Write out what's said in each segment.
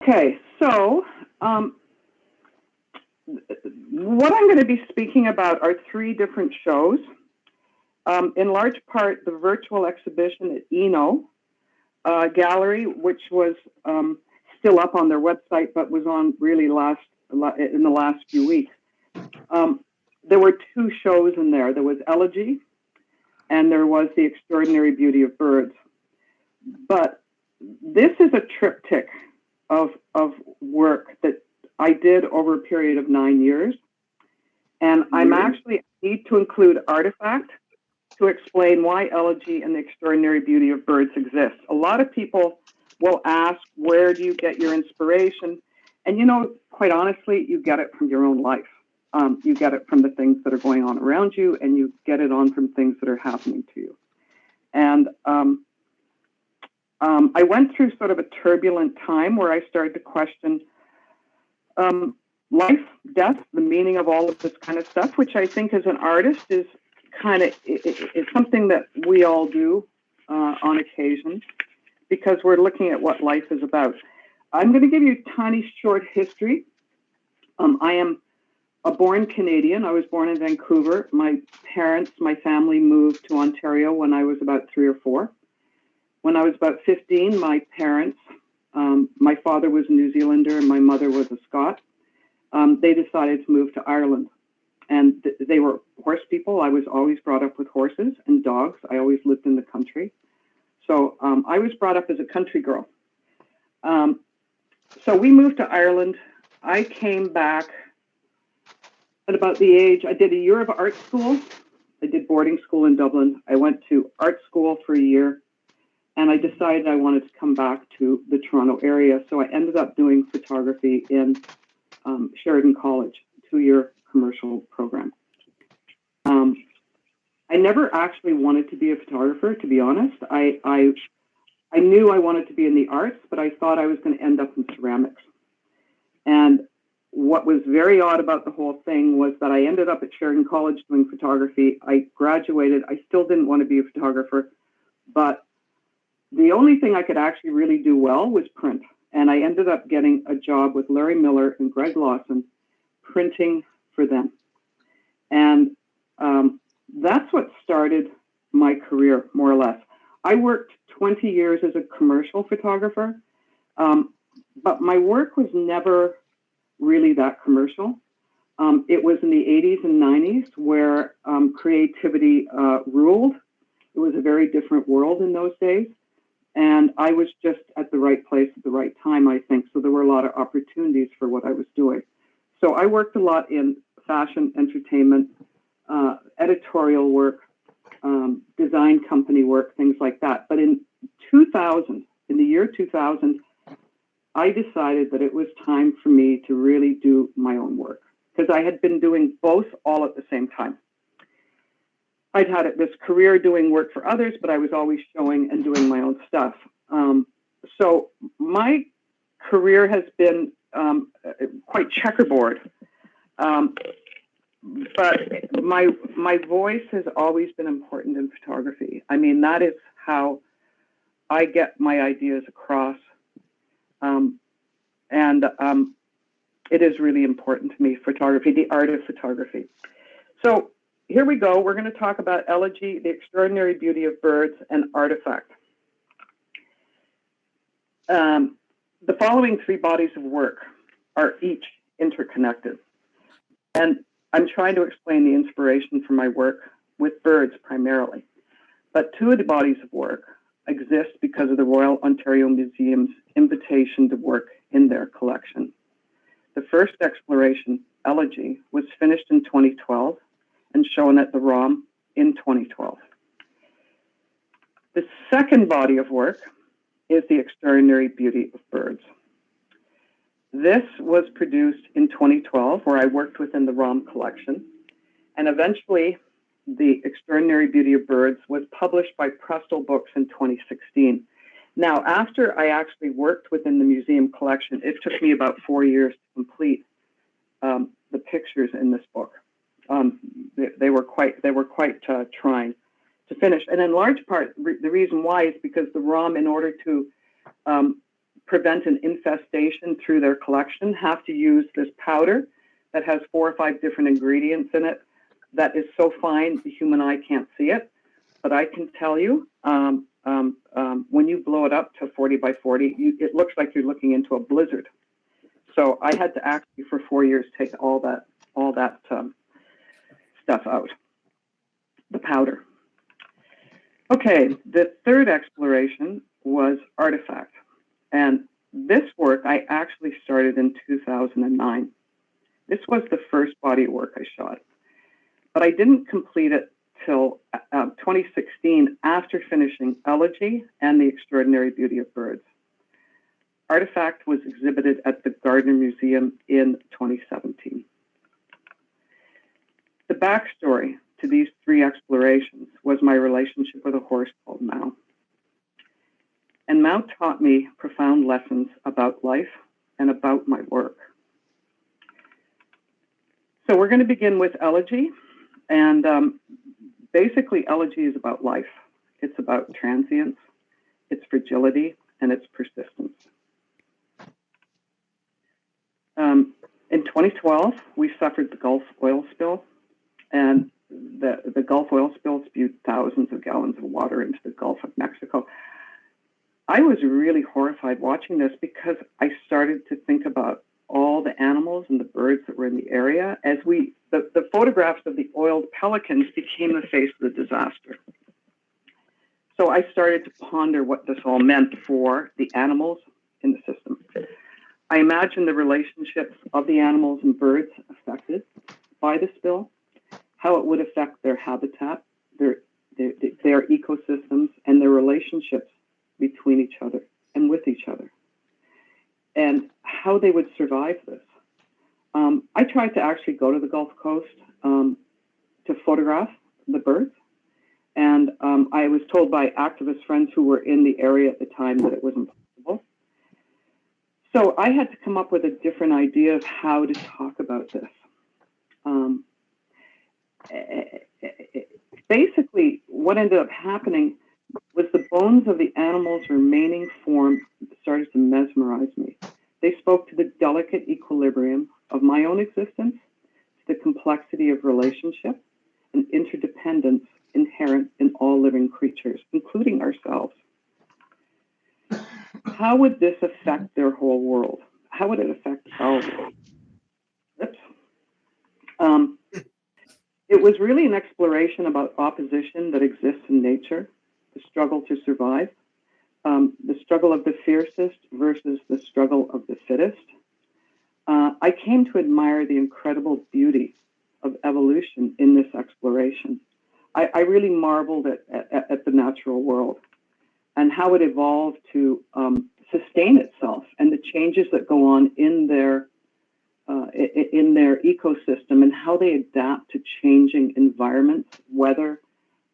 Okay, so what I'm going to be speaking about are 3 different shows. In large part, the virtual exhibition at Oeno gallery, which was still up on their website, but was on really in the last few weeks. There were 2 shows in there. There was Elegy, and there was The Extraordinary Beauty of Birds. But this is a triptych of work that I did over a period of 9 years. And I'm actually need to include Artifact to explain why Elegy and The Extraordinary Beauty of Birds exist. A lot of people will ask, where do you get your inspiration? And, you know, quite honestly, you get it from your own life. You get it from the things that are going on around you, and you get it on from things that are happening to you. And I went through sort of a turbulent time where I started to question life, death, the meaning of all of this kind of stuff, which I think as an artist is kind of, it's something that we all do on occasion, because we're looking at what life is about. I'm going to give you a tiny short history. I am a born Canadian. I was born in Vancouver. My family moved to Ontario when I was about 3 or 4. When I was about 15, my parents, my father was a New Zealander and my mother was a Scot. They decided to move to Ireland. And they were horse people. I was always brought up with horses and dogs. I always lived in the country. So I was brought up as a country girl. So we moved to Ireland. I came back at about the age, I did a year of art school. I did boarding school in Dublin. I went to art school for a year, and I decided I wanted to come back to the Toronto area. So I ended up doing photography in Sheridan College, 2-year commercial program. I never actually wanted to be a photographer, to be honest. I knew I wanted to be in the arts, but I thought I was going to end up in ceramics. And what was very odd about the whole thing was that I ended up at Sheridan College doing photography. I graduated. I still didn't want to be a photographer, but the only thing I could actually really do well was print. And I ended up getting a job with Larry Miller and Greg Lawson printing for them. And that's what started my career, more or less. I worked 20 years as a commercial photographer, but my work was never really that commercial. It was in the 80s and 90s where creativity ruled. It was a very different world in those days. And I was just at the right place at the right time, I think. So there were a lot of opportunities for what I was doing. So I worked a lot in fashion, entertainment, editorial work, design company work, things like that. But in the year 2000, I decided that it was time for me to really do my own work, because I had been doing both all at the same time. I'd had this career doing work for others, but I was always showing and doing my own stuff. So my career has been quite checkerboard. But my voice has always been important in photography. I mean, that is how I get my ideas across. It is really important to me, photography, the art of photography. So here we go. We're going to talk about Elegy, The Extraordinary Beauty of Birds, and Artifact. The following 3 bodies of work are each interconnected. And I'm trying to explain the inspiration for my work with birds primarily. But 2 of the bodies of work exist because of the Royal Ontario Museum's invitation to work in their collection. The first exploration, Elegy, was finished in 2012 and shown at the ROM in 2012. The second body of work is The Extraordinary Beauty of Birds. This was produced in 2012, where I worked within the ROM collection, and eventually The Extraordinary Beauty of Birds was published by Presto Books in 2016. Now, after I actually worked within the museum collection, it took me about 4 years to complete the pictures in this book. They were quite trying to finish, and in large part, the reason why is because the ROM, in order to prevent an infestation through their collection have to use this powder that has 4 or 5 different ingredients in it that is so fine the human eye can't see it. But I can tell you, when you blow it up to 40 by 40, it looks like you're looking into a blizzard. So I had to actually, for 4 years, take all that stuff out, the powder. Okay, the third exploration was artifact. And this work I actually started in 2009. This was the first body of work I shot. But I didn't complete it till 2016 after finishing Elegy and The Extraordinary Beauty of Birds. Artifact was exhibited at the Gardner Museum in 2017. The backstory to these 3 explorations was my relationship with a horse called Mao. And Mao taught me profound lessons about life and about my work. So we're going to begin with Elegy. And basically, Elegy is about life. It's about transience, its fragility, and its persistence. In 2012, we suffered the Gulf oil spill, and the Gulf oil spill spewed thousands of gallons of water into the Gulf of Mexico. I was really horrified watching this because I started to think about all the animals and the birds that were in the area as the photographs of the oiled pelicans became the face of the disaster. So I started to ponder what this all meant for the animals in the system. I imagined the relationships of the animals and birds affected by the spill, how it would affect their habitat, their ecosystems, and their relationships between each other and with each other, and how they would survive this. I tried to actually go to the Gulf Coast to photograph the birds, and I was told by activist friends who were in the area at the time that it was impossible. So I had to come up with a different idea of how to talk about this. Basically, what ended up happening was the bones of the animal's remaining form started to mesmerize me. They spoke to the delicate equilibrium of my own existence, to the complexity of relationship and interdependence inherent in all living creatures, including ourselves. How would this affect their whole world? How would it affect our world? It was really an exploration about opposition that exists in nature, the struggle to survive, the struggle of the fiercest versus the struggle of the fittest. I came to admire the incredible beauty of evolution in this exploration. I really marveled at the natural world and how it evolved to sustain itself and the changes that go on in their ecosystem and how they adapt to changing environments, weather,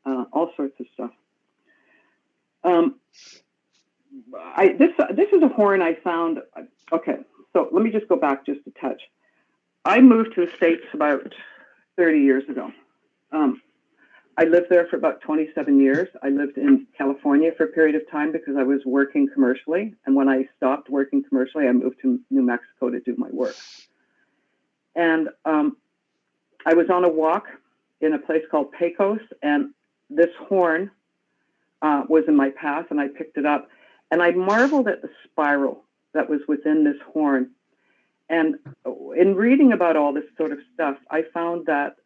all sorts of stuff. This is a horn I found. Okay, so let me just go back just a touch. I moved to the States about 30 years ago. I lived there for about 27 years. I lived in California for a period of time because I was working commercially. And when I stopped working commercially, I moved to New Mexico to do my work. And I was on a walk in a place called Pecos, and this horn was in my path, and I picked it up. And I marveled at the spiral that was within this horn. And in reading about all this sort of stuff, I found that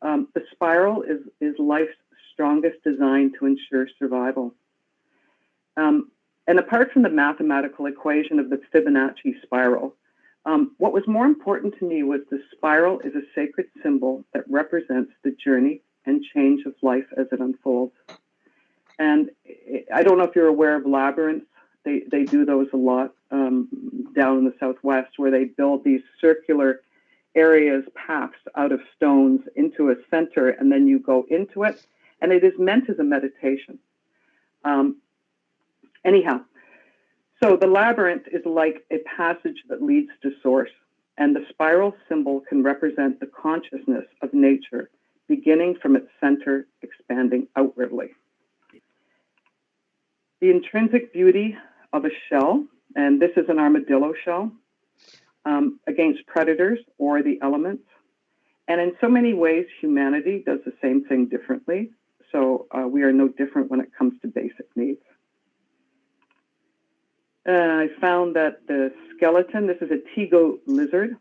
the spiral is life's strongest design to ensure survival. And apart from the mathematical equation of the Fibonacci spiral, what was more important to me was the spiral is a sacred symbol that represents the journey and change of life as it unfolds. And I don't know if you're aware of labyrinths. They do those a lot down in the Southwest, where they build these circular areas, paths out of stones into a center, and then you go into it. And it is meant as a meditation. Anyhow, so the labyrinth is like a passage that leads to source, and the spiral symbol can represent the consciousness of nature, beginning from its center, expanding outwardly. The intrinsic beauty of a shell and this is an armadillo shell, against predators or the elements. And in so many ways, humanity does the same thing differently. So we are no different when it comes to basic needs. I found that the skeleton, this is a Tego lizard.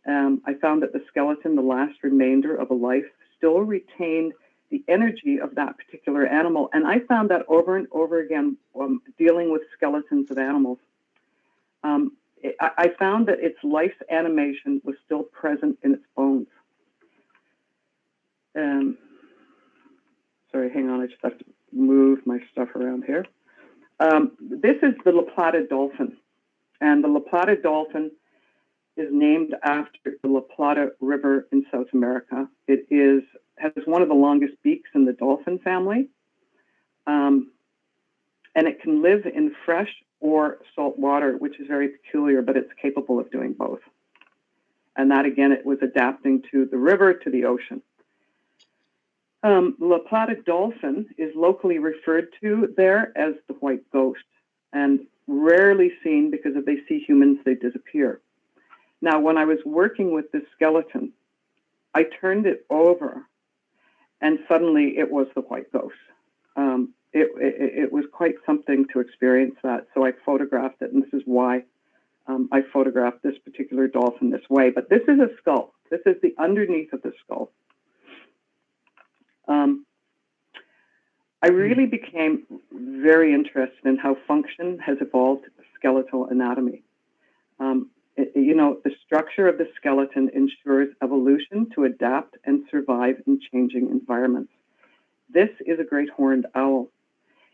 I found that the skeleton, the last remainder of a life, still retained the energy of that particular animal. And I found that over and over again, dealing with skeletons of animals. I found that its life's animation was still present in its bones. Sorry, hang on, I just have to move my stuff around here. This is the La Plata dolphin, and the La Plata dolphin is named after the La Plata River in South America. It has one of the longest beaks in the dolphin family, and it can live in fresh or salt water, which is very peculiar, but it's capable of doing both. And that, again, it was adapting to the river, to the ocean. La Plata dolphin is locally referred to there as the white ghost, and rarely seen because if they see humans, they disappear. Now, when I was working with this skeleton, I turned it over, and suddenly it was the white ghost. It was quite something to experience that, so I photographed it, and this is why I photographed this particular dolphin this way. But this is a skull. This is the underneath of the skull. I really became very interested in how function has evolved skeletal anatomy. The structure of the skeleton ensures evolution to adapt and survive in changing environments. This is a great horned owl.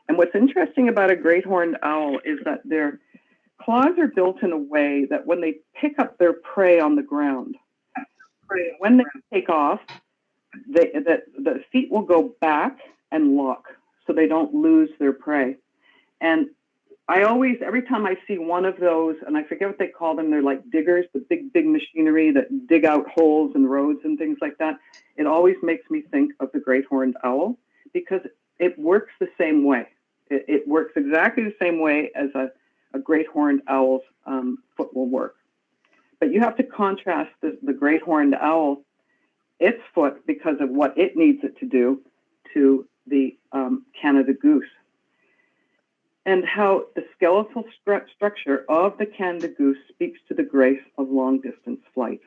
And what's interesting about a great horned owl is that their claws are built in a way that when they pick up their prey on the ground, when they take off, the feet will go back and lock so they don't lose their prey. And I always, every time I see one of those, and I forget what they call them, they're like diggers, the big machinery that dig out holes in roads and things like that, it always makes me think of the great horned owl because it works the same way. It works exactly the same way as a great horned owl's foot will work. But you have to contrast the great horned owl, its foot, because of what it needs it to do, to the Canada goose, and how the skeletal structure of the Canada goose speaks to the grace of long-distance flight.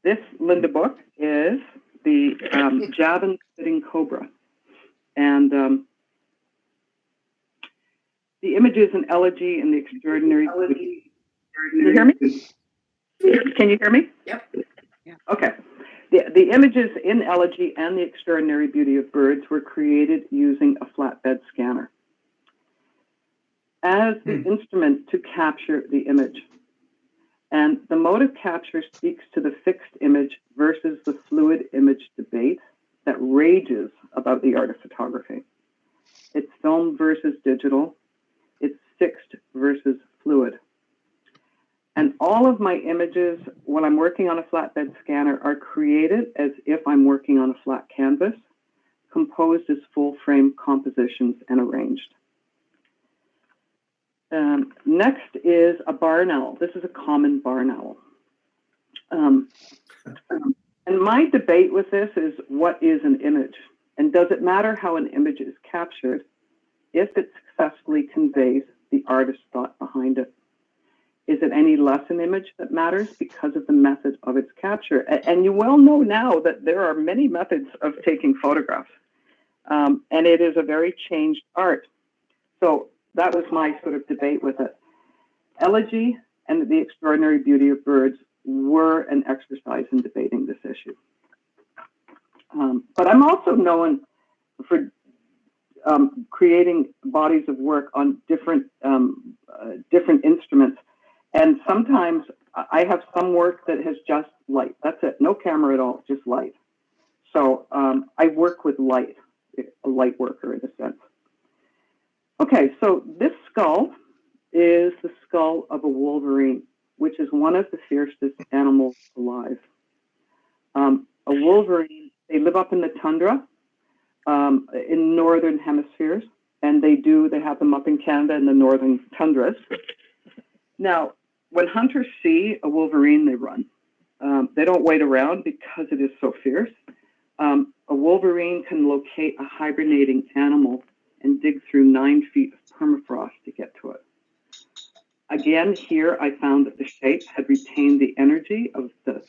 This Linda book is the Javan sitting cobra, and the images in Elegy and the extraordinary. Can you hear me? Can you hear me? Yep. Yeah. Okay. The images in Elegy and the extraordinary beauty of birds were created using a flatbed scanner as the instrument to capture the image. And the mode of capture speaks to the fixed image versus the fluid image debate that rages about the art of photography. It's film versus digital. It's fixed versus fluid. And all of my images, when I'm working on a flatbed scanner, are created as if I'm working on a flat canvas, composed as full-frame compositions and arranged. Next is a barn owl. This is a common barn owl. And my debate with this is, what is an image? And does it matter how an image is captured if it successfully conveys the artist's thought behind it? Is it any less an image that matters because of the method of its capture? And you well know now that there are many methods of taking photographs, and it is a very changed art. So that was my sort of debate with it. Elegy and the extraordinary beauty of birds were an exercise in debating this issue. But I'm also known for creating bodies of work on different instruments. And sometimes I have some work that has just light. That's it. No camera at all, just light. So I work with light, a light worker in a sense. Okay, so this skull is the skull of a wolverine, which is one of the fiercest animals alive. A wolverine, they live up in the tundra in northern hemispheres. And they have them up in Canada in the northern tundras. Now, when hunters see a wolverine, they run. They don't wait around because it is so fierce. A wolverine can locate a hibernating animal and dig through 9 feet of permafrost to get to it. Again, here I found that the shape had retained the energy of the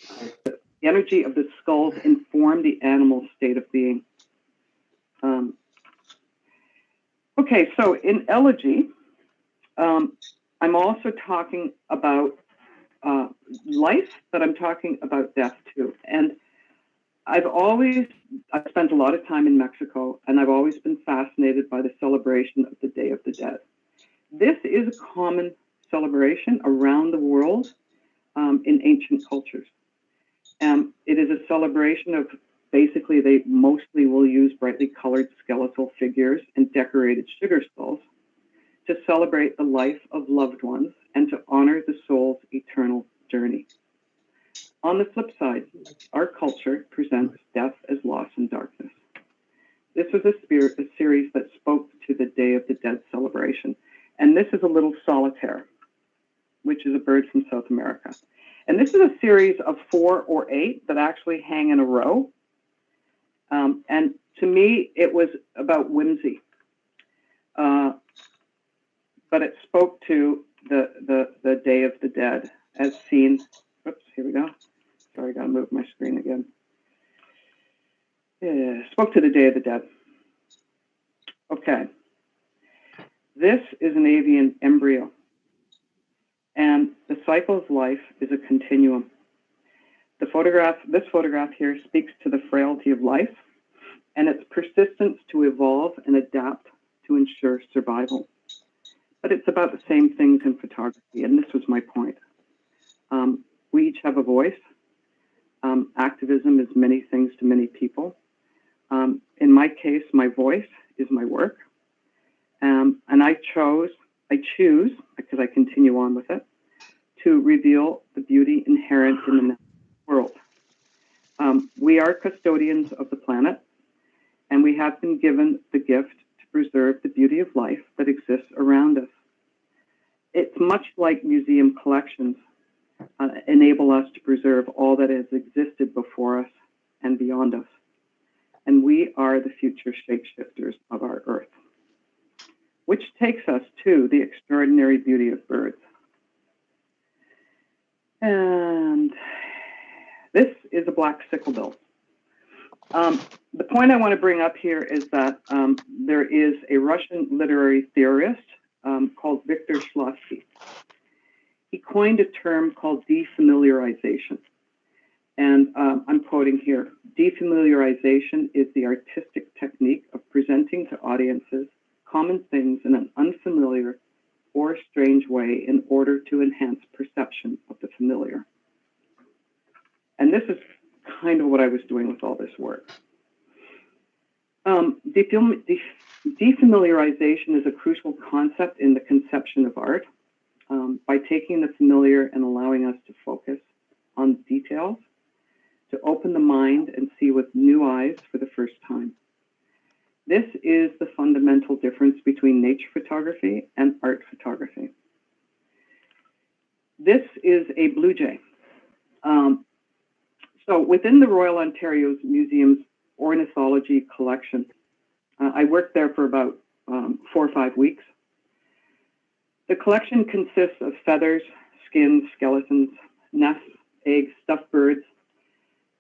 skulls informed the animal's state of being. Okay, so in Elegy, I'm also talking about life, but I'm talking about death too. And I've spent a lot of time in Mexico, and I've always been fascinated by the celebration of the Day of the Dead. This is a common celebration around the world in ancient cultures. It is a celebration of, basically, they mostly will use brightly colored skeletal figures and decorated sugar skulls to celebrate the life of loved ones and to honor the soul's eternal journey. On the flip side, our culture presents death as loss and darkness. This was a series that spoke to the Day of the Dead celebration. And this is a little solitaire, which is a bird from South America. And this is a series of 4 or 8 that actually hang in a row. And to me, it was about whimsy. But it spoke to the Day of the Dead as seen. Oops, here we go. Sorry, I got to move my screen again. Yeah, spoke to the Day of the Dead. Okay. This is an avian embryo. And the cycle of life is a continuum. This photograph here speaks to the frailty of life and its persistence to evolve and adapt to ensure survival. But it's about the same things in photography, and this was my point. We each have a voice. Activism is many things to many people. In my case, my voice is my work. And I choose, because I continue on with it, to reveal the beauty inherent in the natural world. We are custodians of the planet, and we have been given the gift to preserve the beauty of life that exists around us. It's much like museum collections enable us to preserve all that has existed before us and beyond us. And we are the future shapeshifters of our Earth, which takes us to the extraordinary beauty of birds. And this is a black sicklebill. The point I want to bring up here is that there is a Russian literary theorist called Victor Shklovsky. He coined a term called defamiliarization. And I'm quoting here, defamiliarization is the artistic technique of presenting to audiences common things in an unfamiliar or strange way in order to enhance perception of the familiar. And this is kind of what I was doing with all this work. Defamiliarization is a crucial concept in the conception of art. By taking the familiar and allowing us to focus on details, to open the mind and see with new eyes for the first time. This is the fundamental difference between nature photography and art photography. This is a blue jay. So within the Royal Ontario Museum's ornithology collection, I worked there for about 4 or 5 weeks. The collection consists of feathers, skins, skeletons, nests, eggs, stuffed birds,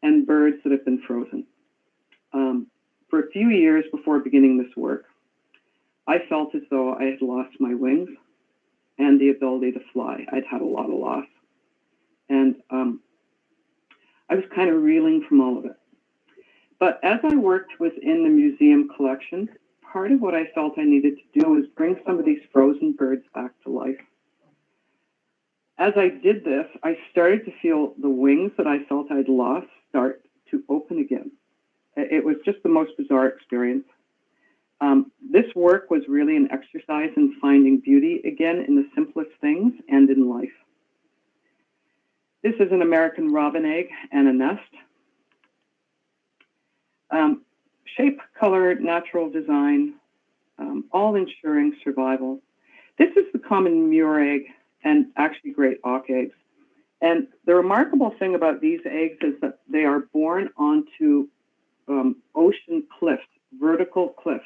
and birds that have been frozen. For a few years before beginning this work, I felt as though I had lost my wings and the ability to fly. I'd had a lot of loss. And I was kind of reeling from all of it. But as I worked within the museum collection, part of what I felt I needed to do was bring some of these frozen birds back to life. As I did this, I started to feel the wings that I felt I'd lost start to open again. It was just the most bizarre experience. This work was really an exercise in finding beauty again in the simplest things and in life. This is an American robin egg and a nest. Shape, color, natural design, all ensuring survival. This is the common muir egg and actually great auk eggs. And the remarkable thing about these eggs is that they are born onto ocean cliffs, vertical cliffs.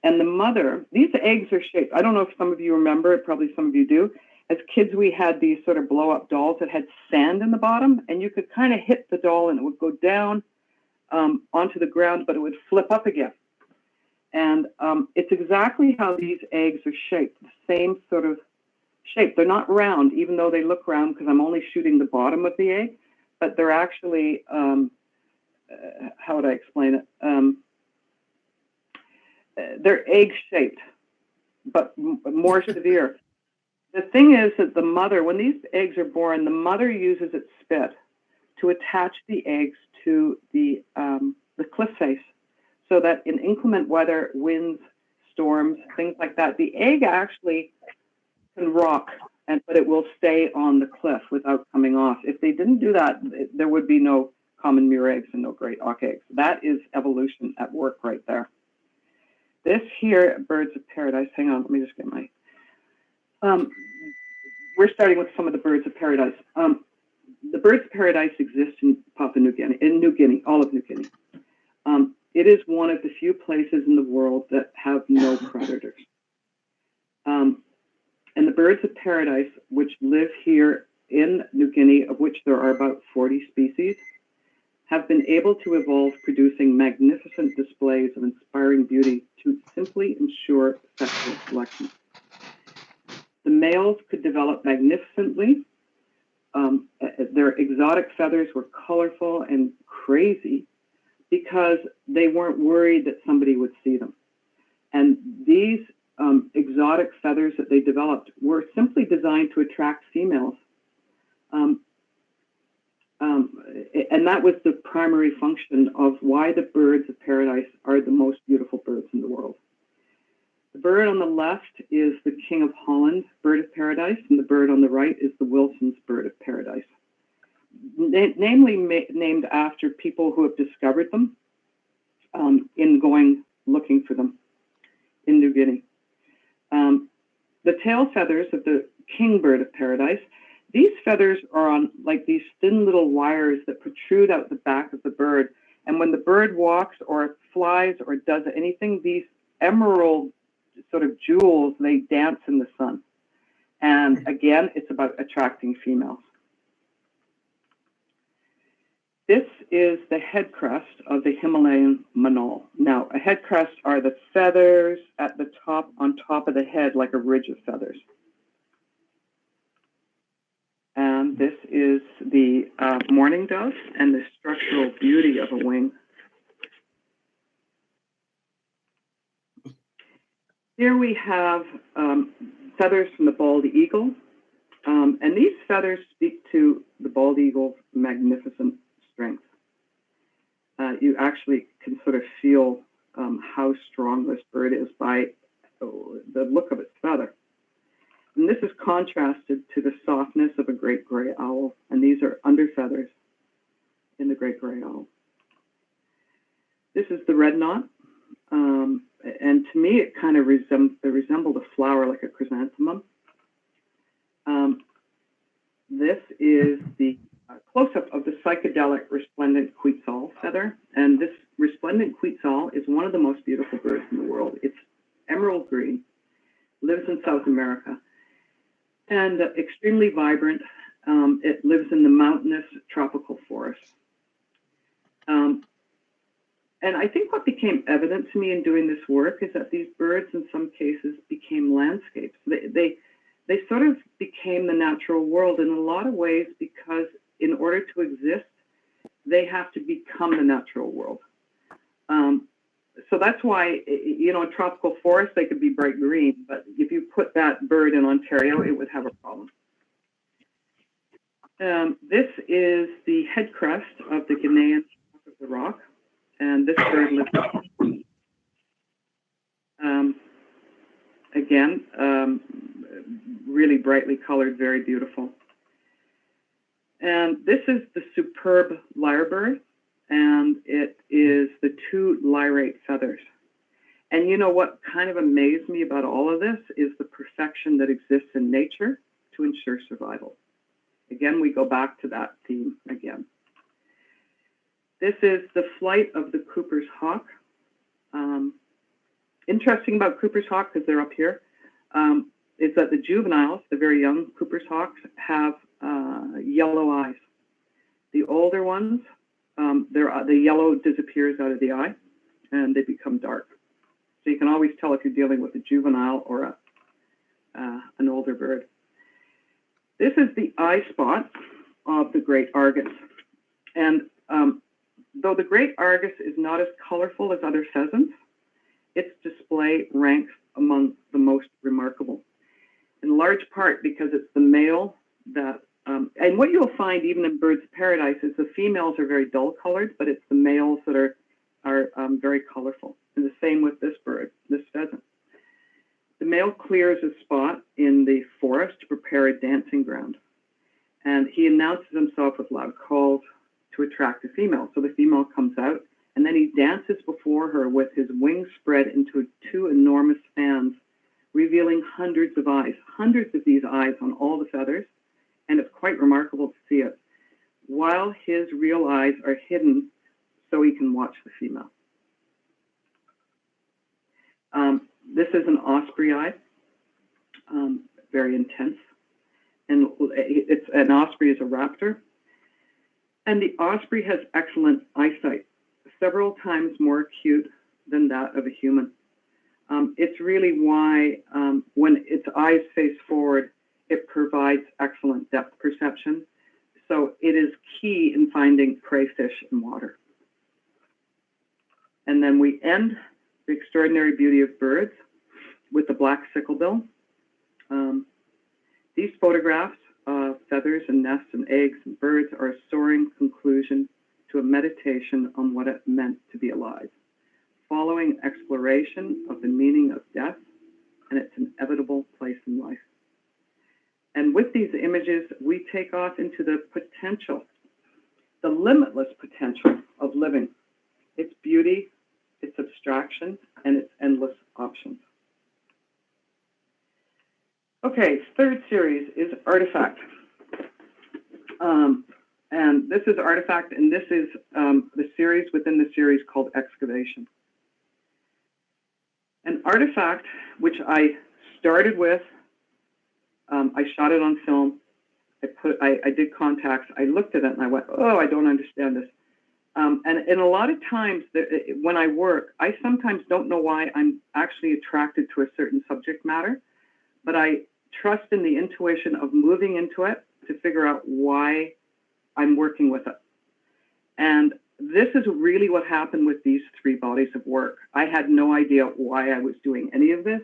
And the mother, these eggs are shaped. I don't know if some of you remember, probably some of you do. As kids, we had these sort of blow-up dolls that had sand in the bottom, and you could kind of hit the doll and it would go down onto the ground, but it would flip up again. And it's exactly how these eggs are shaped, the same sort of shape. They're not round, even though they look round because I'm only shooting the bottom of the egg, but they're actually, how would I explain it? They're egg-shaped, but more severe. The thing is that the mother, when these eggs are born, the mother uses its spit to attach the eggs to the cliff face, so that in inclement weather, winds, storms, things like that, the egg actually can rock, but it will stay on the cliff without coming off. If they didn't do that, there would be no common muir eggs and no great auk eggs. That is evolution at work right there. This here, birds of paradise, hang on, let me just get my, we're starting with some of the birds of paradise. The birds of paradise exist in Papua New Guinea, all of New Guinea. It is one of the few places in the world that have no predators. And the birds of paradise, which live here in New Guinea, of which there are about 40 species, have been able to evolve, producing magnificent displays of inspiring beauty to simply ensure sexual selection. The males could develop magnificently. Their exotic feathers were colorful and crazy because they weren't worried that somebody would see them. And these exotic feathers that they developed were simply designed to attract females. And that was the primary function of why the birds of paradise are the most beautiful birds in the world. The bird on the left is the King of Holland bird of paradise, and the bird on the right is the Wilson's bird of paradise, namely named after people who have discovered them in going looking for them in New Guinea. The tail feathers of the king bird of paradise, these feathers are on like these thin little wires that protrude out the back of the bird. And when the bird walks or flies or does anything, these emerald sort of jewels, they dance in the sun. And again, it's about attracting females. This is the head crest of the Himalayan manal. Now, a head crest are the feathers at the top, on top of the head, like a ridge of feathers. And this is the mourning dove and the structural beauty of a wing. Here we have feathers from the bald eagle. And these feathers speak to the bald eagle's magnificent strength. You actually can sort of feel how strong this bird is by the look of its feather. And this is contrasted to the softness of a great gray owl. And these are under feathers in the great gray owl. This is the red knot. And to me, it kind of resembled a flower like a chrysanthemum. This is the close-up of the psychedelic resplendent quetzal feather. And this resplendent quetzal is one of the most beautiful birds in the world. It's emerald green, lives in South America, and extremely vibrant. It lives in the mountainous tropical forest. And I think what became evident to me in doing this work is that these birds, in some cases, became landscapes. They sort of became the natural world in a lot of ways because in order to exist, they have to become the natural world. So that's why, you know, in tropical forests, they could be bright green, but if you put that bird in Ontario, it would have a problem. This is the head crest of the Ghanaian of the rock, and this bird lives again, really brightly colored, very beautiful. And this is the superb lyrebird, and it is the two lyrate feathers. And you know what kind of amazed me about all of this is the perfection that exists in nature to ensure survival. Again, we go back to that theme again. This is the flight of the Cooper's hawk. Interesting about Cooper's hawk, because they're up here, is that the juveniles, the very young Cooper's hawks, have yellow eyes. The older ones, the yellow disappears out of the eye, and they become dark. So you can always tell if you're dealing with a juvenile or an older bird. This is the eye spot of the great Argus. And though the great Argus is not as colorful as other pheasants, its display ranks among the most remarkable, in large part because it's the male that, and what you'll find even in birds of paradise is the females are very dull colored, but it's the males that are very colorful. And the same with this bird, this pheasant. The male clears a spot in the forest to prepare a dancing ground. And he announces himself with loud calls to attract the female. So the female comes out, and then he dances before her with his wings spread into two enormous fans, revealing hundreds of eyes, hundreds of these eyes on all the feathers. And it's quite remarkable to see it, while his real eyes are hidden so he can watch the female. This is an osprey eye, very intense. And an osprey is a raptor. And the osprey has excellent eyesight, several times more acute than that of a human. It's really why when its eyes face forward, it provides excellent depth perception. So it is key in finding prey fish in water. And then we end the extraordinary beauty of birds with the black sicklebill. These photographs of feathers and nests and eggs and birds are a soaring conclusion to a meditation on what it meant to be alive, following exploration of the meaning of death and its inevitable place in life. And with these images, we take off into the potential, the limitless potential of living, its beauty, its abstraction, and its endless options. Okay, third series is Artifact. And this is Artifact, and this is the series within the series called Excavation. And Artifact, which I started with, I shot it on film. I did contacts. I looked at it and I went, oh, I don't understand this. And a lot of times when I work, I sometimes don't know why I'm actually attracted to a certain subject matter, but I trust in the intuition of moving into it to figure out why I'm working with it. And this is really what happened with these three bodies of work. I had no idea why I was doing any of this,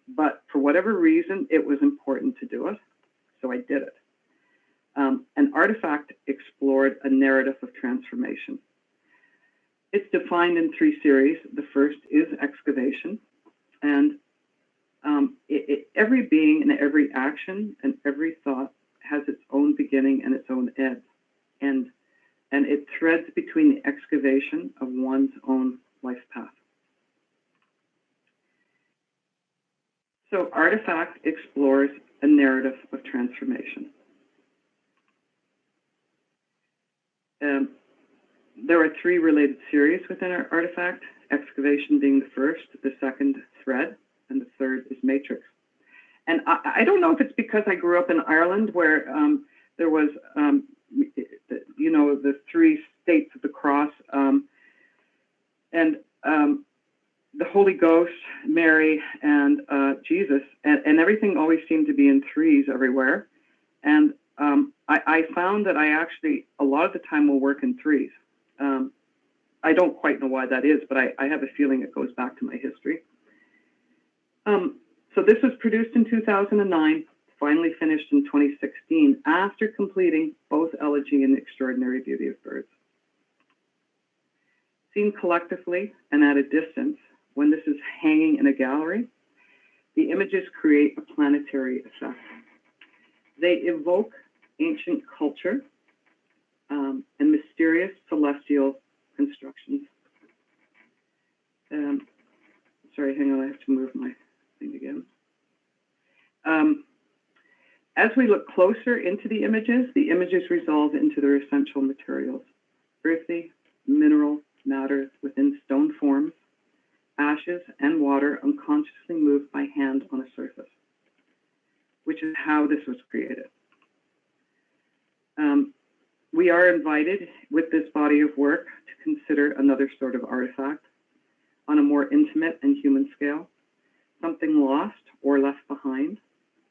but for whatever reason, it was important to do it, so I did it. An Artifact explored a narrative of transformation. It's defined in three series. The first is Excavation, and every being and every action and every thought has its own beginning and its own end, and it threads between the excavation of one's own life path. So Artifact explores a narrative of transformation. There are three related series within our Artifact, Excavation being the first, the second Thread, and the third is Matrix. And I don't know if it's because I grew up in Ireland where there was, the three states of the cross, and the Holy Ghost, Mary, and Jesus, and everything always seemed to be in threes everywhere. And I found that I actually, a lot of the time, will work in threes. I don't quite know why that is, but I have a feeling it goes back to my history. So this was produced in 2009, finally finished in 2016, after completing both Elegy and the Extraordinary Beauty of Birds. Seen collectively and at a distance, when this is hanging in a gallery, the images create a planetary effect. They evoke ancient culture and mysterious celestial constructions. sorry, hang on, I have to move my thing again. As we look closer into the images resolve into their essential materials: earthy, mineral matter within stone forms, ashes and water unconsciously moved by hand on a surface, which is how this was created. We are invited with this body of work to consider another sort of artifact on a more intimate and human scale, something lost or left behind,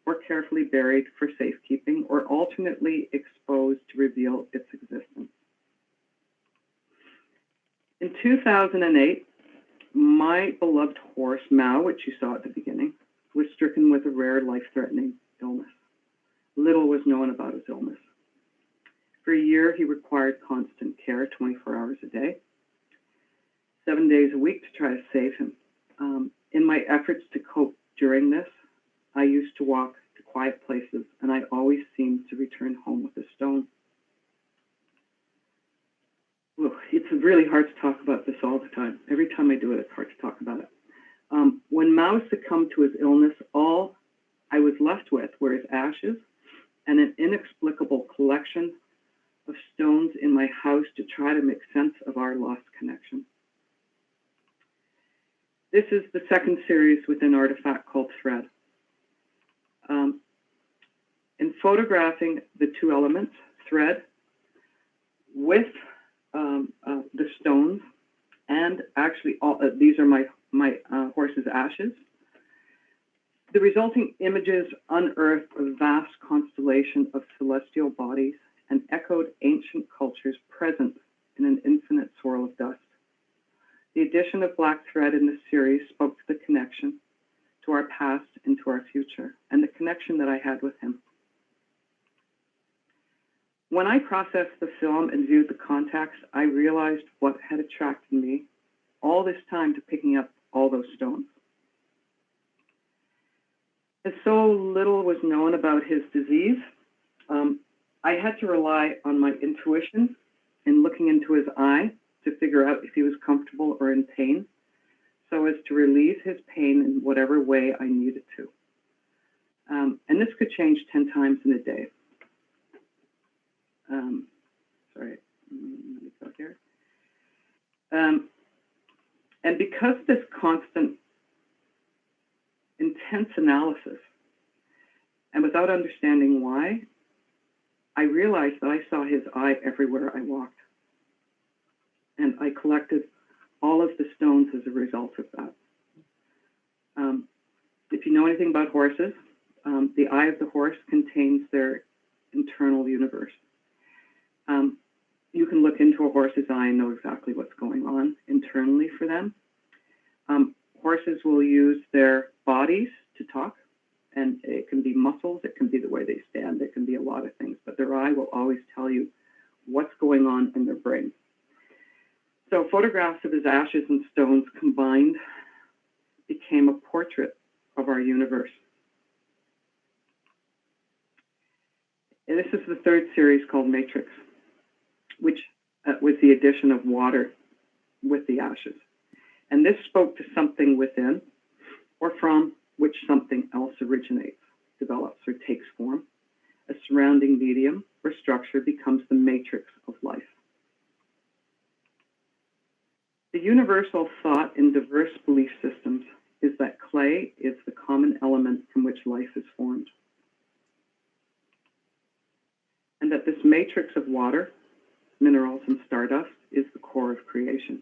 or carefully buried for safekeeping, or alternately exposed to reveal its existence. In 2008, my beloved horse, Mao, which you saw at the beginning, was stricken with a rare life-threatening illness. Little was known about his illness. For a year, he required constant care, 24 hours a day, 7 days a week to try to save him. In my efforts to cope during this, I used to walk to quiet places, and I always seemed to return home with a stone. Look, it's really hard to talk about this all the time. Every time I do it, it's hard to talk about it. When Mao succumbed to his illness, all I was left with were his ashes and an inexplicable collection of stones in my house to try to make sense of our lost connection. This is the second series within Artifact called Thread. In photographing the two elements, thread with the stones, and actually all these are my horse's ashes, the resulting images unearthed a vast constellation of celestial bodies and echoed ancient cultures present in an infinite swirl of dust. The addition of black thread in this series spoke to the connection to our past and to our future, and the connection that I had with him. When I processed the film and viewed the context, I realized what had attracted me all this time to picking up all those stones. As so little was known about his disease, I had to rely on my intuition in looking into his eye to figure out if he was comfortable or in pain, so as to relieve his pain in whatever way I needed to. And this could change 10 times in a day. Sorry, let me go here. And because of this constant, intense analysis, and without understanding why, I realized that I saw his eye everywhere I walked. And I collected all of the stones as a result of that. If you know anything about horses, the eye of the horse contains their internal universe. You can look into a horse's eye and know exactly what's going on internally for them. Horses will use their bodies to talk, and it can be muscles, it can be the way they stand, it can be a lot of things, but their eye will always tell you what's going on in their brain. So photographs of his ashes and stones combined became a portrait of our universe. And this is the third series called Matrix, which was the addition of water with the ashes. And this spoke to something within or from which something else originates, develops, or takes form. A surrounding medium or structure becomes the matrix of life. The universal thought in diverse belief systems is that clay is the common element from which life is formed. And that this matrix of water, minerals, and stardust is the core of creation.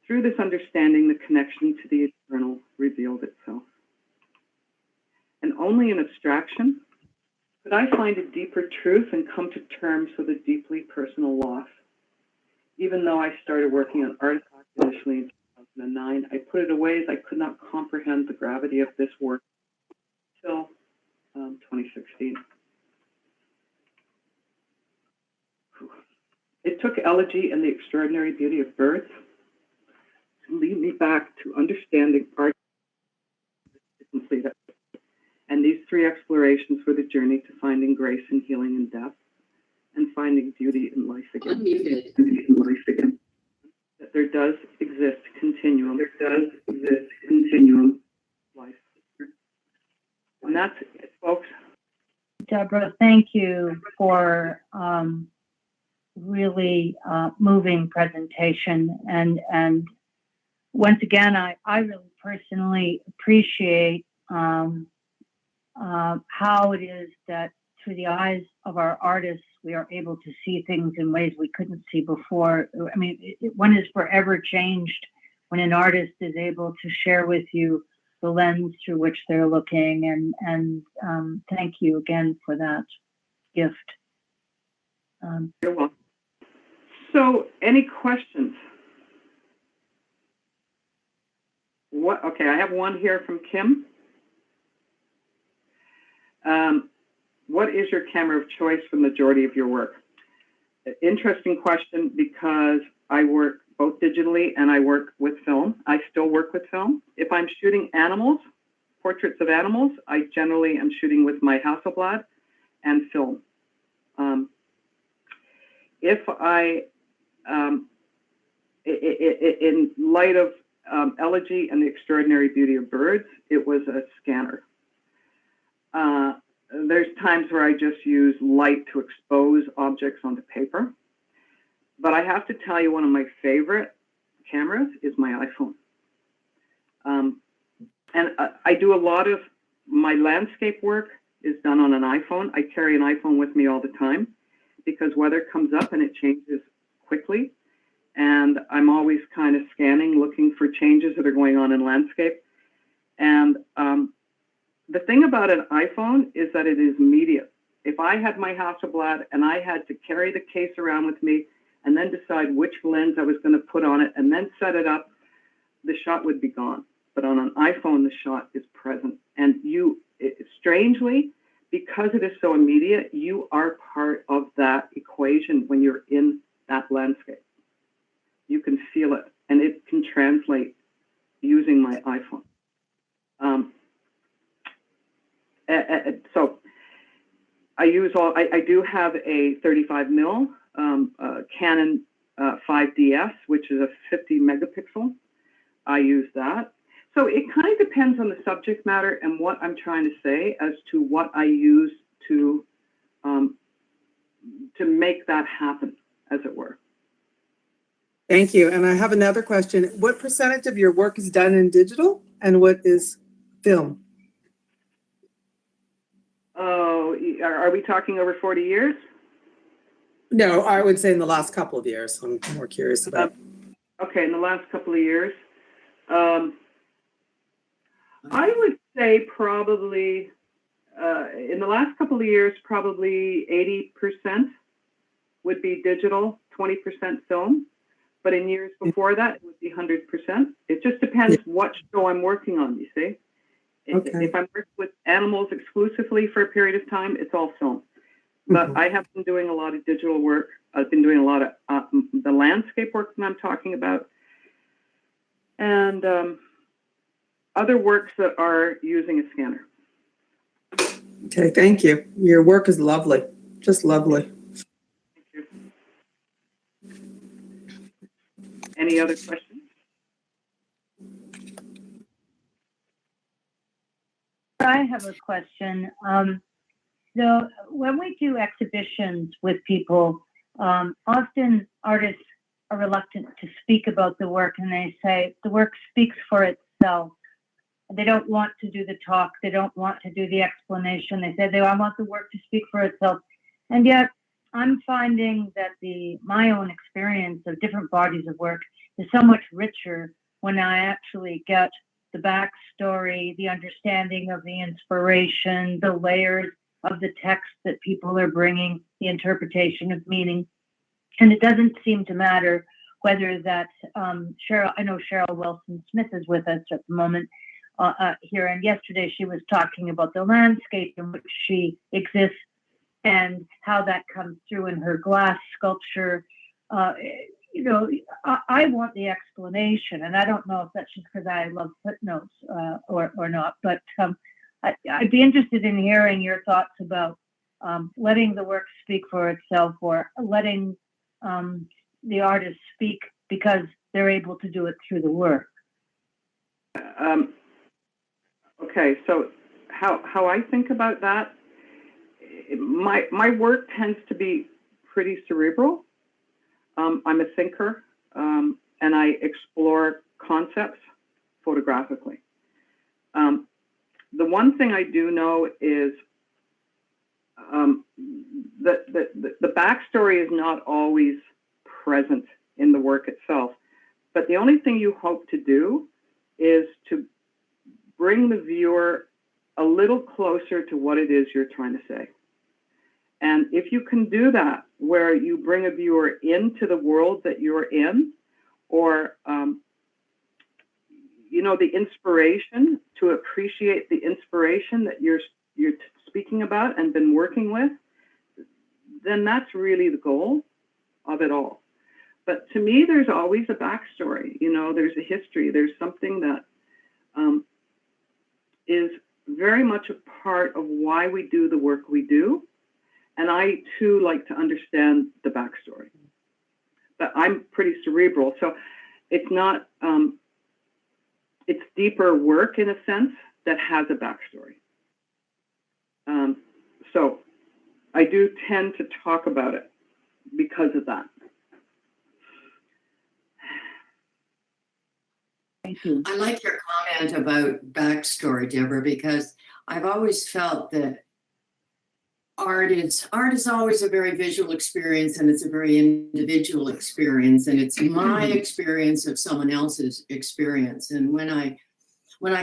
Through this understanding, the connection to the eternal revealed itself. And only in abstraction could I find a deeper truth and come to terms with a deeply personal loss. Even though I started working on artifacts initially in 2009, I put it away as I could not comprehend the gravity of this work until 2016. It took Elegy and the extraordinary beauty of birds to lead me back to understanding art to complete it. And these three explorations were the journey to finding grace and healing in death, and finding beauty in life again. That there does exist exist continuum. Life. And that's it, folks. Deborah, thank you for really moving presentation. And once again, I really personally appreciate how it is that through the eyes of our artists, we are able to see things in ways we couldn't see before. I mean, one is forever changed when an artist is able to share with you the lens through which they're looking. And thank you again for that gift. You're welcome. So, any questions? Okay, I have one here from Kim. What is your camera of choice for the majority of your work? Interesting question, because I work both digitally and I work with film. I still work with film. If I'm shooting animals, portraits of animals, I generally am shooting with my Hasselblad and film. If I, in light of Elegy and the Extraordinary Beauty of Birds, it was a scanner. There's times where I just use light to expose objects onto paper. But I have to tell you, one of my favorite cameras is my iPhone. And I do a lot of my landscape work is done on an iPhone. I carry an iPhone with me all the time because weather comes up and it changes quickly. And I'm always kind of scanning, looking for changes that are going on in landscape. And the thing about an iPhone is that it is immediate. If I had my Hasselblad and I had to carry the case around with me and then decide which lens I was going to put on it and then set it up, the shot would be gone. But on an iPhone, the shot is present. And strangely, because it is so immediate, you are part of that equation when you're in that landscape. You can feel it, and it can translate using my iPhone. So I do have a 35 mil Canon 5DS, which is a 50 megapixel. I use that. So it kind of depends on the subject matter and what I'm trying to say as to what I use to make that happen, as it were. Thank you. And I have another question. What percentage of your work is done in digital and what is film? Oh, are we talking over 40 years? No, I would say in the last couple of years. I'm more curious about. Okay, in the last couple of years. I would say probably, in the last couple of years, probably 80% would be digital, 20% film. But in years before that, it would be 100%. It just depends what show I'm working on, you see. Okay. If I'm working with animals exclusively for a period of time, it's all film. But I have been doing a lot of digital work. I've been doing a lot of the landscape work that I'm talking about. And other works that are using a scanner. Okay, thank you. Your work is lovely, just lovely. Thank you. Any other questions? I have a question. So when we do exhibitions with people, often artists are reluctant to speak about the work, and they say the work speaks for itself. They don't want to do the talk. They don't want to do the explanation. They say I want the work to speak for itself. And yet I'm finding that my own experience of different bodies of work is so much richer when I actually get the backstory, the understanding of the inspiration, the layers of the text that people are bringing, the interpretation of meaning. And it doesn't seem to matter whether that's Cheryl, I know Cheryl Wilson-Smith is with us at the moment here. And yesterday she was talking about the landscape in which she exists and how that comes through in her glass sculpture. I want the explanation, and I don't know if that's just because I love footnotes or not, but I'd be interested in hearing your thoughts about letting the work speak for itself or letting the artist speak because they're able to do it through the work. Okay, so how I think about that, my work tends to be pretty cerebral. I'm a thinker, and I explore concepts photographically. The one thing I do know is that the backstory is not always present in the work itself, but the only thing you hope to do is to bring the viewer a little closer to what it is you're trying to say. And if you can do that, where you bring a viewer into the world that you're in, or the inspiration, to appreciate the inspiration that you're speaking about and been working with, then that's really the goal of it all. But to me, there's always a backstory. There's a history. There's something that is very much a part of why we do the work we do. And I, too, like to understand the backstory. But I'm pretty cerebral, so it's not, it's deeper work in a sense that has a backstory. So I do tend to talk about it because of that. Thank you. I like your comment about backstory, Deborah, because I've always felt that art is always a very visual experience, and it's a very individual experience, and it's my experience of someone else's experience. And when I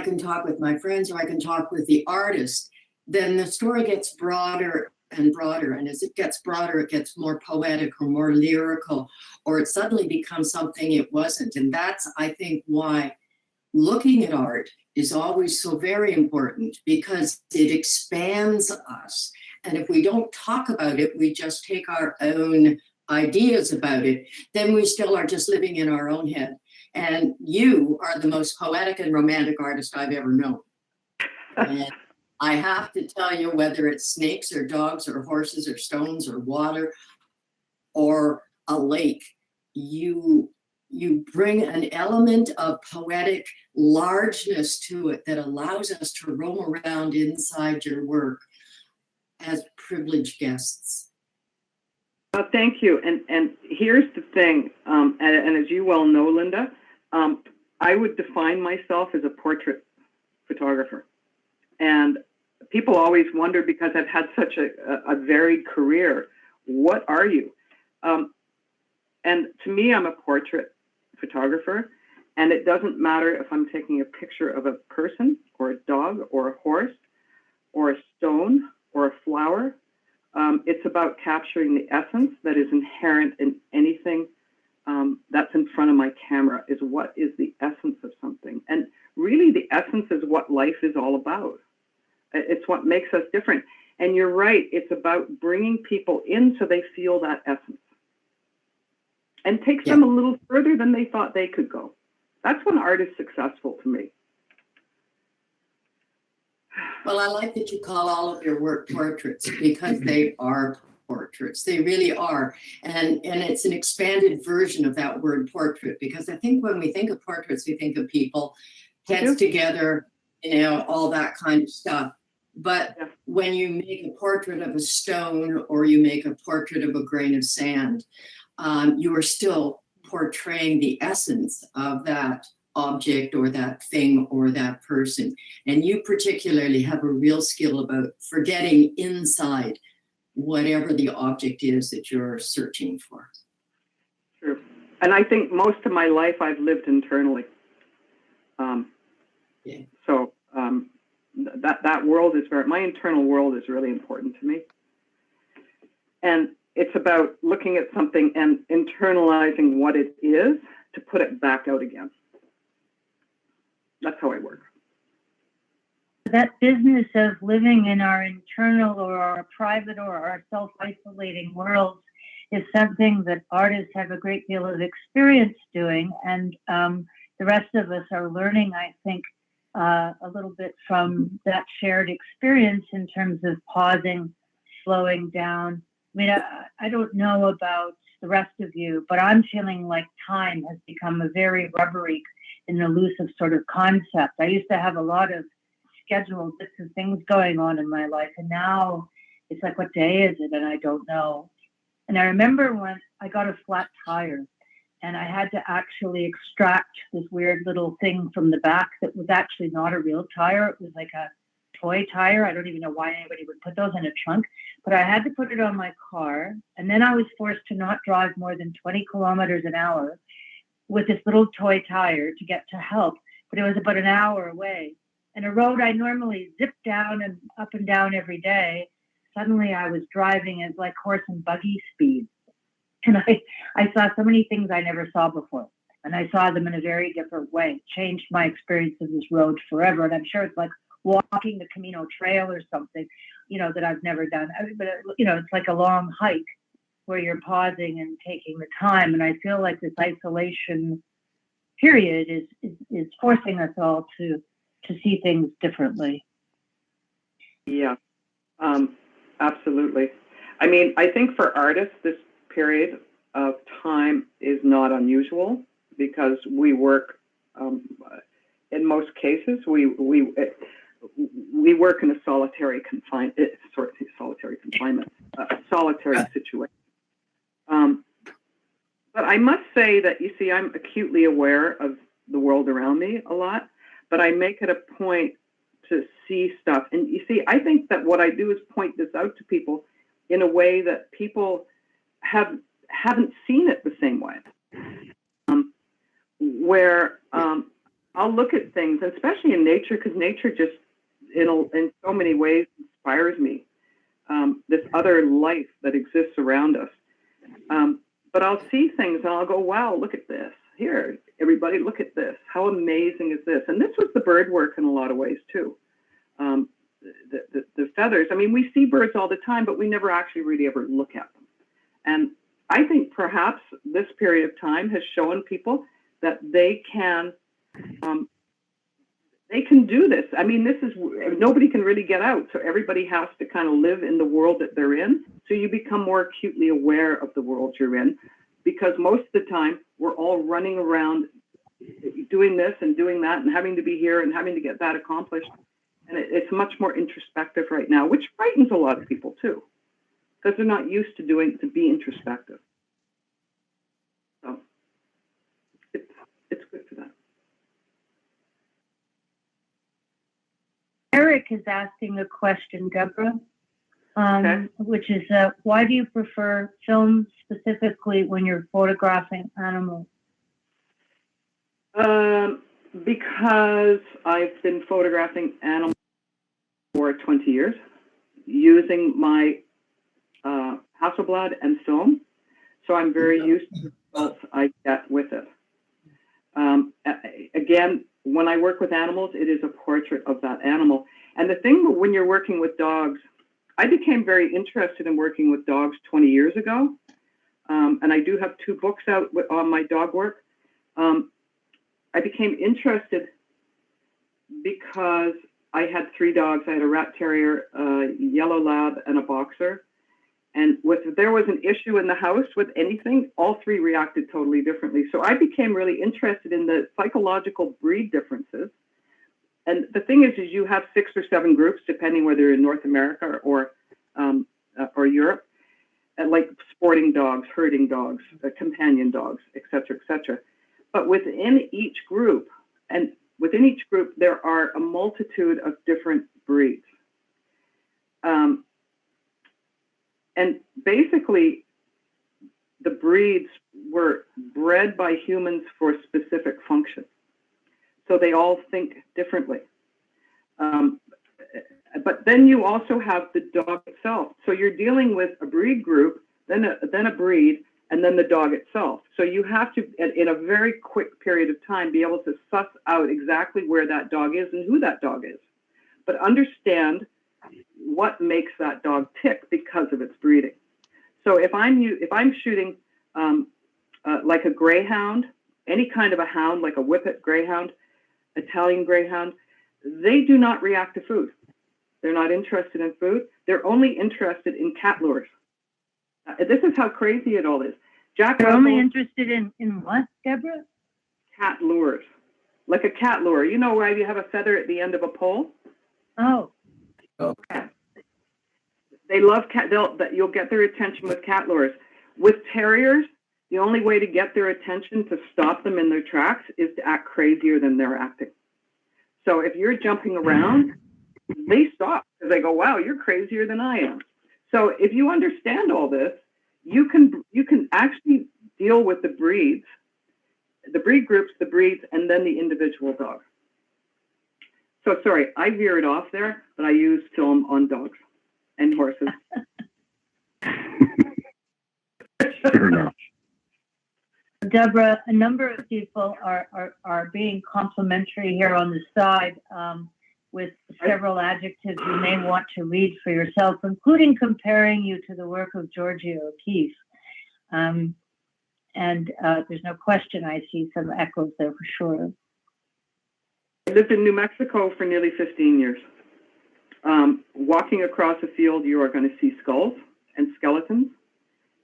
can talk with my friends, or I can talk with the artist, then the story gets broader and broader. And as it gets broader, it gets more poetic or more lyrical, or it suddenly becomes something it wasn't. And that's, I think, why looking at art is always so very important, because it expands us. And if we don't talk about it, we just take our own ideas about it, then we still are just living in our own head. And you are the most poetic and romantic artist I've ever known. And I have to tell you, whether it's snakes or dogs or horses or stones or water or a lake, you bring an element of poetic largeness to it that allows us to roam around inside your work as privileged guests. Thank you. And here's the thing, and as you well know, Linda, I would define myself as a portrait photographer. And people always wonder, because I've had such a varied career, what are you? And to me, I'm a portrait photographer, and it doesn't matter if I'm taking a picture of a person or a dog or a horse or a stone or a flower. It's about capturing the essence that is inherent in anything that's in front of my camera. Is what is the essence of something. And really, the essence is what life is all about. It's what makes us different. And you're right, it's about bringing people in so they feel that essence, and takes them a little further than they thought they could go. That's when art is successful to me. Well, I like that you call all of your work portraits, because they are portraits. They really are. And it's an expanded version of that word portrait, because I think when we think of portraits, we think of people, heads together, all that kind of stuff. But when you make a portrait of a stone, or you make a portrait of a grain of sand, you are still portraying the essence of that object or that thing or that person. And you particularly have a real skill about forgetting inside whatever the object is that you're searching for. True. And I think most of my life I've lived internally. So that world is my internal world is really important to me. And it's about looking at something and internalizing what it is to put it back out again. That's how I work. That business of living in our internal or our private or our self-isolating worlds is something that artists have a great deal of experience doing. And the rest of us are learning, I think, a little bit from that shared experience in terms of pausing, slowing down. I mean, I don't know about the rest of you, but I'm feeling like time has become a very rubbery and elusive sort of concept. I used to have a lot of scheduled bits of things going on in my life, and now it's like, what day is it? And I don't know. And I remember when I got a flat tire, and I had to actually extract this weird little thing from the back that was actually not a real tire. It was like a toy tire. I don't even know why anybody would put those in a trunk, but I had to put it on my car. And then I was forced to not drive more than 20 kilometers an hour with this little toy tire to get to help. But it was about an hour away. And a road I normally zip down and up and down every day, suddenly I was driving at like horse and buggy speed. And I saw so many things I never saw before. And I saw them in a very different way. It changed my experience of this road forever. And I'm sure it's like walking the Camino Trail or something, that I've never done. But, it's like a long hike where you're pausing and taking the time. And I feel like this isolation period is forcing us all to see things differently. Yeah, absolutely. I mean, I think for artists, this period of time is not unusual because we work, in most cases, we work in a solitary confinement, solitary situation. But I must say that, you see, I'm acutely aware of the world around me a lot, but I make it a point to see stuff. And you see, I think that what I do is point this out to people in a way that people haven't seen it the same way. Where I'll look at things, especially in nature, because nature just, in so many ways, inspires me. This other life that exists around us. But I'll see things and I'll go, wow, look at this. Here, everybody, look at this. How amazing is this? And this was the bird work in a lot of ways, too. The feathers. I mean, we see birds all the time, but we never actually really ever look at them. And I think perhaps this period of time has shown people that they can do this. I mean, nobody can really get out. So everybody has to kind of live in the world that they're in. So you become more acutely aware of the world you're in, because most of the time we're all running around doing this and doing that and having to be here and having to get that accomplished. And it's much more introspective right now, which frightens a lot of people too, because they're not used to be introspective. So it's good for that. Eric is asking a question, Deborah, Okay. which is, why do you prefer film specifically when you're photographing animals? Because I've been photographing animals for 20 years, using my Hasselblad and film. So I'm very used to the results I get with it. Again, when I work with animals, it is a portrait of that animal. And the thing when you're working with dogs, I became very interested in working with dogs 20 years ago. And I do have 2 books out on my dog work. I became interested because I had 3 dogs. I had a rat terrier, a yellow lab, and a boxer. And if there was an issue in the house with anything, all 3 reacted totally differently. So I became really interested in the psychological breed differences. And the thing is you have 6 or 7 groups, depending whether you're in North America or Europe, like sporting dogs, herding dogs, companion dogs, et cetera, But within each group, there are a multitude of different breeds. And basically, the breeds were bred by humans for specific functions. So they all think differently. But then you also have the dog itself. So you're dealing with a breed group, then a breed, and then the dog itself. So you have to, in a very quick period of time, be able to suss out exactly where that dog is and who that dog is. But understand what makes that dog tick because of its breeding. So if I'm shooting like a greyhound, any kind of a hound, like a whippet greyhound, Italian greyhound, they do not react to food. They're not interested in food. They're only interested in cat lures. This is how crazy it all is. Jack They're only Russell, interested in what, Deborah? cat lures, like a cat lure. You know why you have a feather at the end of a pole? Oh, They love cat. You'll get their attention with cat lures. With terriers, the only way to get their attention to stop them in their tracks is to act crazier than they're acting. So if you're jumping around, they stop because they go, "Wow, you're crazier than I am." So if you understand all this, you can actually deal with the breeds, the breed groups, the breeds, and then the individual dog. So sorry, I veered off there, but I use film on dogs and horses. Fair enough. Deborah, a number of people are being complimentary here on the side with several adjectives you may want to read for yourself, including comparing you to the work of Georgia O'Keefe. And there's no question I see some echoes there for sure. I lived in New Mexico for nearly 15 years. Walking across a field, you are going to see skulls and skeletons.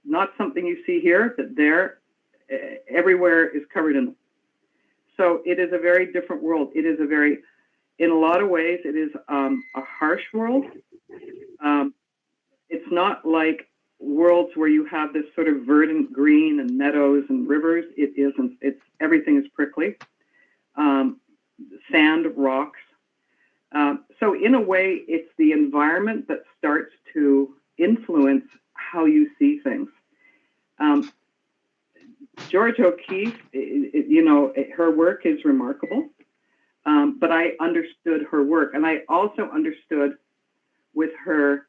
Not something you see here, but there, everywhere is covered in them. So it is a very different world. It is in a lot of ways, it is a harsh world. It's not like worlds where you have this sort of verdant green and meadows and rivers. It isn't. Everything is prickly. Sand, rocks. So in a way, it's the environment that starts to influence how you see things. Georgia O'Keefe, her work is remarkable, but I understood her work. And I also understood with her,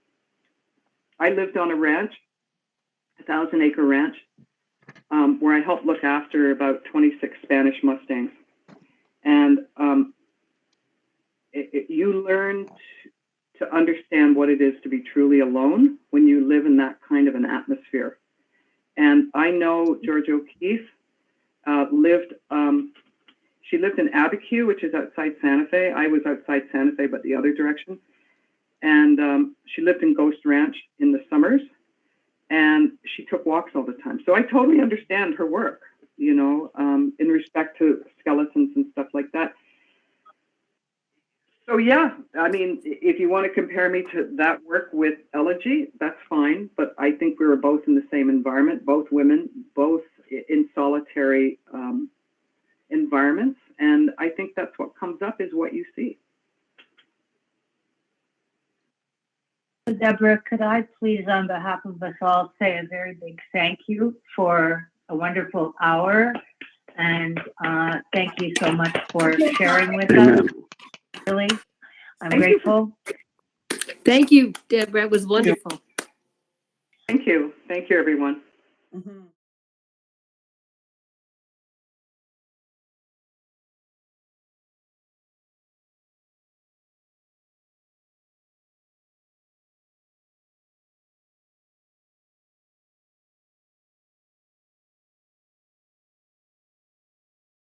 I lived on a ranch, a 1,000-acre ranch, where I helped look after about 26 Spanish Mustangs. And you learn to understand what it is to be truly alone when you live in that kind of an atmosphere. And I know Georgia O'Keefe she lived in Abiquiu, which is outside Santa Fe. I was outside Santa Fe, but the other direction. And she lived in Ghost Ranch in the summers, and she took walks all the time. So I totally understand her work, in respect to skeletons and stuff like that. So yeah, I mean, if you want to compare me to that work with Elegy, that's fine. But I think we were both in the same environment, both women, both in solitary environments. And I think that's what comes up is what you see. Deborah, could I please, on behalf of us all, say a very big thank you for a wonderful hour. And thank you so much for sharing with us. Really, I'm grateful. Thank you, Deborah. It was wonderful. Thank you. Thank you, everyone. Mhm.